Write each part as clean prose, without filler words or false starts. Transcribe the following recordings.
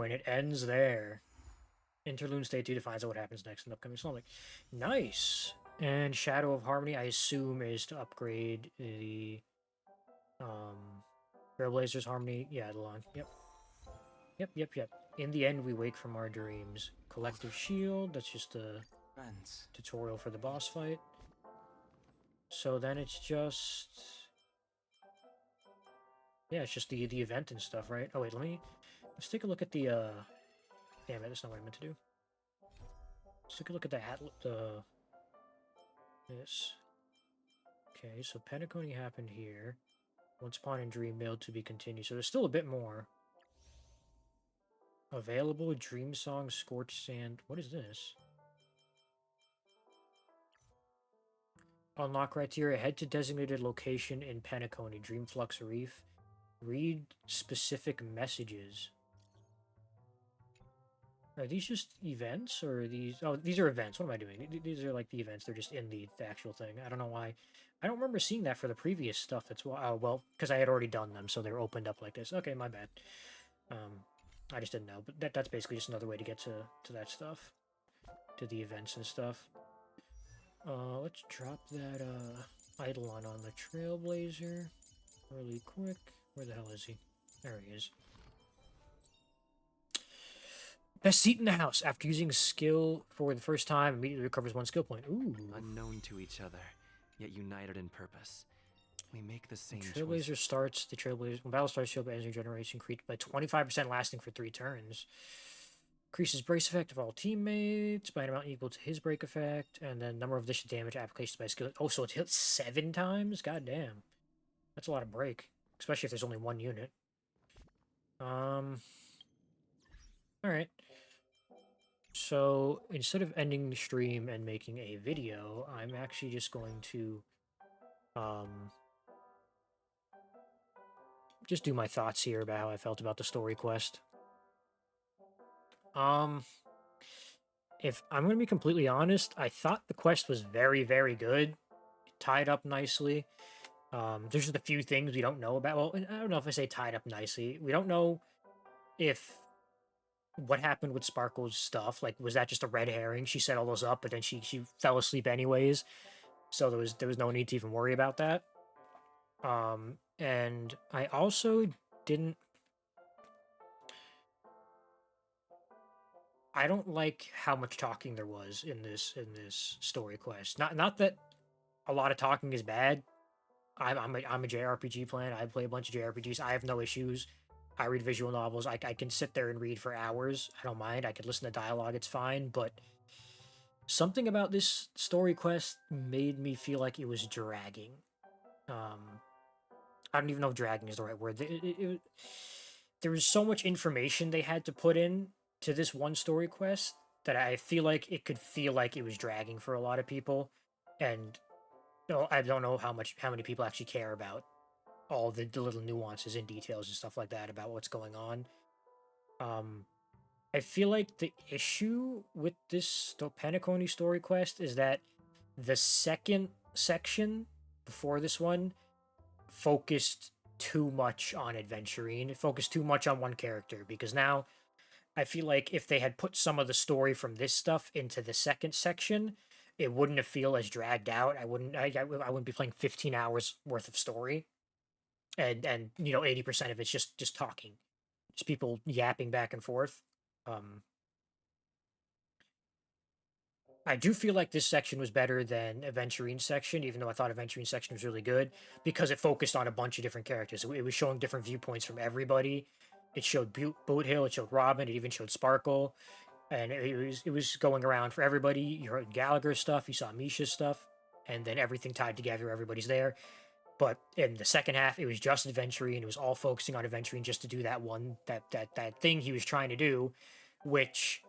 and it ends there. Interlude State 2 defines what happens next in the upcoming song. Like, nice. And Shadow of Harmony, I assume, is to upgrade the Trailblazers Harmony. Yeah, the line. Yep. Yep. In the end, we wake from our dreams. Collective Shield, that's just a Friends. tutorial for the boss fight. So then it's just... Yeah, it's just the event and stuff, right? Oh, wait, let's take a look at the, Damn it, that's not what I meant to do. Let's take a look at this. Okay, so Pentaconi happened here. Once Upon a Dream mailed to be continued. So there's still a bit more. Available Dream Song, Scorched Sand. What is this? Unlock criteria. Head to designated location in Pentaconi, Dreamflux Reef. Read specific messages. Are these just events, or are these... Oh, these are events. What am I doing? These are like the events. They're just in the actual thing. I don't know why. I don't remember seeing that for the previous stuff. That's why... Oh, well, because I had already done them, so they were opened up like this. Okay, my bad. I just didn't know. But that's basically just another way to get to that stuff. To the events and stuff. Let's drop that Eidolon on the Trailblazer really quick. Where the hell is he? There he is. Best seat in the house. After using skill for the first time, immediately recovers 1 skill point. Ooh. Unknown to each other, yet united in purpose. We make the same Trailblazer choice. starts. The Trailblazer... When battle starts, Trailblazer generation increased by 25%, lasting for 3 turns. Increases brace effect of all teammates by an amount equal to his break effect, and then number of additional damage applications by skill. Oh, so it's hit 7 times? God damn. That's a lot of break, especially if there's only 1 unit. Alright. So, instead of ending the stream and making a video, I'm actually just going to, just do my thoughts here about how I felt about the story quest. If I'm going to be completely honest, I thought the quest was very, very good. Tied up nicely. There's just a few things we don't know about. Well, I don't know if I say tied up nicely. We don't know if what happened with Sparkle's stuff. Like, was that just a red herring? She set all those up, but then she fell asleep anyways. So there was no need to even worry about that. And I also didn't... I don't like how much talking there was in this story quest. Not that a lot of talking is bad. I'm a JRPG fan. I play a bunch of JRPGs. I have no issues. I read visual novels. I can sit there and read for hours. I don't mind. I can listen to dialogue. It's fine. But something about this story quest made me feel like it was dragging. I don't even know if dragging is the right word. There was so much information they had to put in to this one story quest that I feel like it could feel like it was dragging for a lot of people. And I don't know how many people actually care about all the little nuances and details and stuff like that about what's going on. I feel like the issue with this Pentaconi story quest is that the second section before this one focused too much on Adventurine. It focused too much on one character, because now I feel like if they had put some of the story from this stuff into the second section, it wouldn't have feel as dragged out. I wouldn't be playing 15 hours worth of story, and 80% of it's just talking, just people yapping back and forth. I do feel like this section was better than Aventurine's section, even though I thought Aventurine's section was really good, because it focused on a bunch of different characters. It was showing different viewpoints from everybody. It showed Boot Hill, it showed Robin, it even showed Sparkle, and it was going around for everybody. You heard Gallagher's stuff, you saw Misha's stuff, and then everything tied together. Everybody's there. But in the second half, it was just Aventurine. It was all focusing on Aventurine just to do that that thing he was trying to do, which,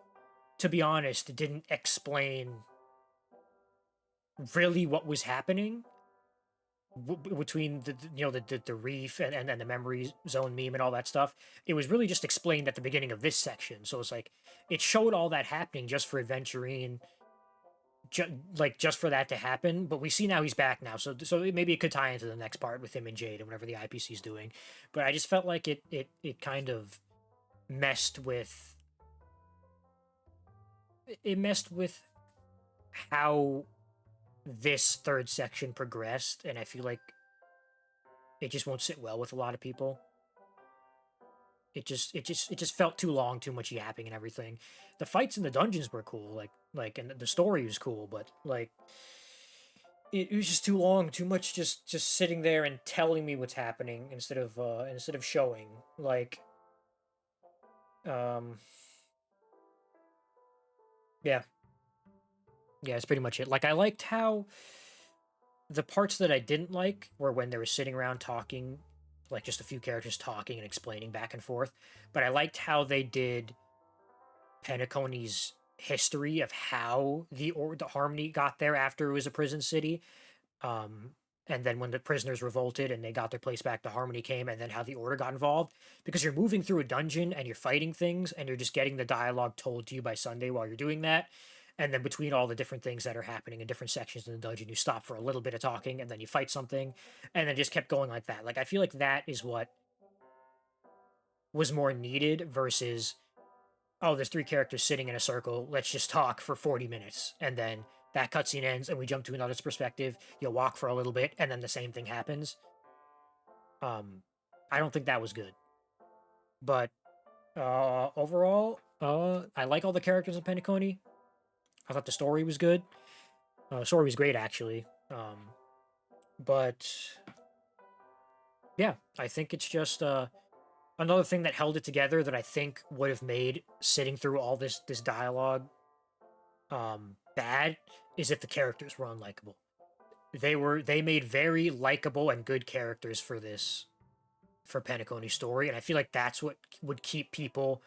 to be honest, didn't explain really what was happening between the reef and the memory zone meme and all that stuff. It was really just explained at the beginning of this section. So it's like it showed all that happening just for Aventurine, just for that to happen. But we see now he's back now, so maybe it could tie into the next part with him and Jade and whatever the IPC is doing. But I just felt like it kind of messed with it messed with how this third section progressed, and I feel like it just won't sit well with a lot of people. It just felt too long, too much yapping and everything. The fights in the dungeons were cool, and the story was cool, but like it was just too long, too much just sitting there and telling me what's happening instead of showing. Um yeah. Yeah, that's pretty much it. Like I liked how the parts that I didn't like were when they were sitting around talking, like just a few characters talking and explaining back and forth. But I liked how they did Penacony's history of how the Harmony got there after it was a prison city. Um, and then when the prisoners revolted and they got their place back, the Harmony came, and then how the Order got involved. Because you're moving through a dungeon and you're fighting things, and you're just getting the dialogue told to you by Sunday while you're doing that. And then between all the different things that are happening in different sections in the dungeon, you stop for a little bit of talking, and then you fight something, and then just kept going like that. Like I feel like that is what was more needed versus, oh, there's three characters sitting in a circle. Let's just talk for 40 minutes. And then that cutscene ends and we jump to another perspective. You'll walk for a little bit and then the same thing happens. Um, I don't think that was good. But overall, I like all the characters in Penacony. I thought the story was good. The story was great, actually. But yeah, I think it's just another thing that held it together that I think would have made sitting through all this dialogue bad is if the characters were unlikable. They made very likable and good characters for Penacony's story, and I feel like that's what would keep people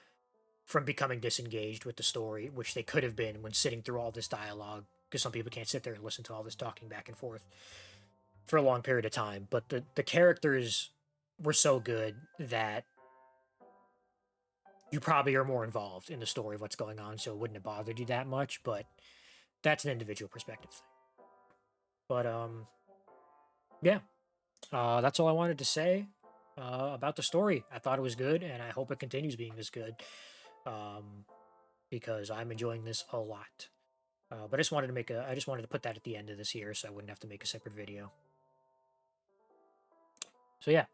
from becoming disengaged with the story, which they could have been when sitting through all this dialogue, because some people can't sit there and listen to all this talking back and forth for a long period of time. But the characters were so good that you probably are more involved in the story of what's going on, so it wouldn't have bothered you that much. But that's an individual perspective thing. But yeah, that's all I wanted to say about the story. I thought it was good, and I hope it continues being this good um, because I'm enjoying this a lot. But I just wanted to put that at the end of this here, so I wouldn't have to make a separate video. So yeah,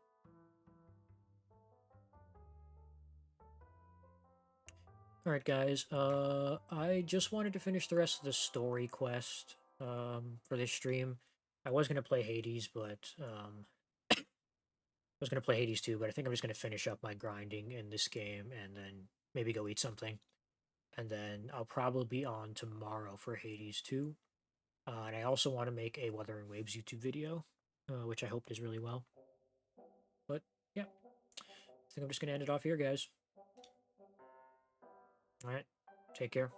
all right, guys. I just wanted to finish the rest of the story quest for this stream. I was gonna play Hades, but I was gonna play Hades too, but I think I'm just gonna finish up my grinding in this game and then maybe go eat something. And then I'll probably be on tomorrow for Hades 2. And I also want to make a Wuthering Waves YouTube video, which I hope does really well. But yeah, I think I'm just going to end it off here, guys. All right, take care.